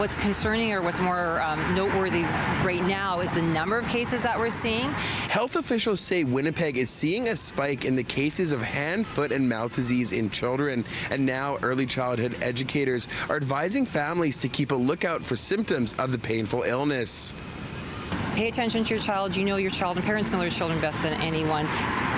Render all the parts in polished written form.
What's concerning or what's more noteworthy right now is the number of cases that we're seeing. Health officials say Winnipeg is seeing a spike in the cases of hand, foot, and mouth disease in children, and now early childhood educators are advising families to keep a lookout for symptoms of the painful illness. Pay attention to your child. You know your child, and parents know their children best than anyone.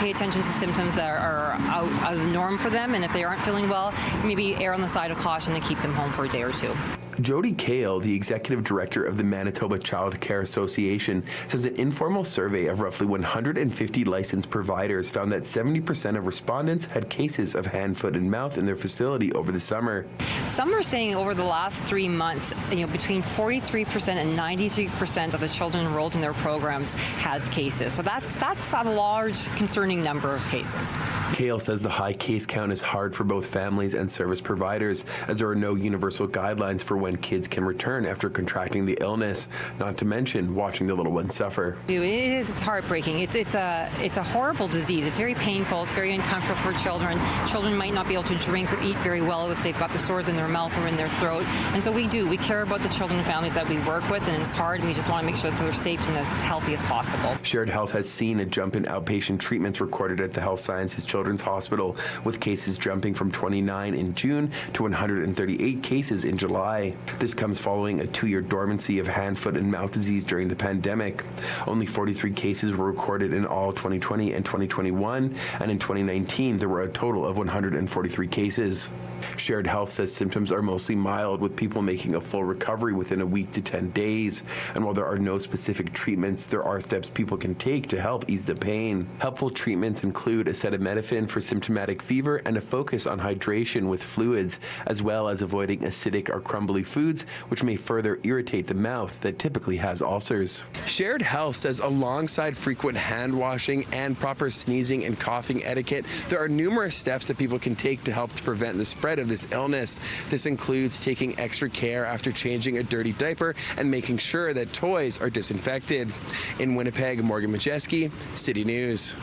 Pay attention to symptoms that are out of the norm for them, and if they aren't feeling well, maybe err on the side of caution and keep them home for a day or two. Jody Kale, the executive director of the Manitoba Child Care Association, says an informal survey of roughly 150 licensed providers found that 70% of respondents had cases of hand, foot, and mouth in their facility over the summer. Some are saying over the last 3 months, between 43% and 93% of the children enrolled in their programs had cases. So that's a large, concerning number of cases. Kale says the high case count is hard for both families and service providers, as there are no universal guidelines for when kids can return after contracting the illness, not to mention watching the little ones suffer. It's heartbreaking. It's a horrible disease. It's very painful. It's very uncomfortable for children. Children might not be able to drink or eat very well if they've got the sores in their mouth or in their throat. And so we care about the children and families that we work with, and it's hard, and we just want to make sure that they're safe and as healthy as possible. Shared Health has seen a jump in outpatient treatments recorded at the Health Sciences Children's Hospital, with cases jumping from 29 in June to 138 cases in July. This comes following a 2-year dormancy of hand, foot, and mouth disease during the pandemic. Only 43 cases were recorded in all 2020 and 2021, and in 2019 there were a total of 143 cases. Shared Health says symptoms are mostly mild, with people making a full recovery within a week to 10 days. And while there are no specific treatments, there are steps people can take to help ease the pain. Helpful treatments include acetaminophen for symptomatic fever and a focus on hydration with fluids, as well as avoiding acidic or crumbly foods, which may further irritate the mouth that typically has ulcers. Shared Health says alongside frequent hand washing and proper sneezing and coughing etiquette, there are numerous steps that people can take to help to prevent the spread of this illness. This includes taking extra care after changing a dirty diaper and making sure that toys are disinfected. In Winnipeg, Modjeski, City News.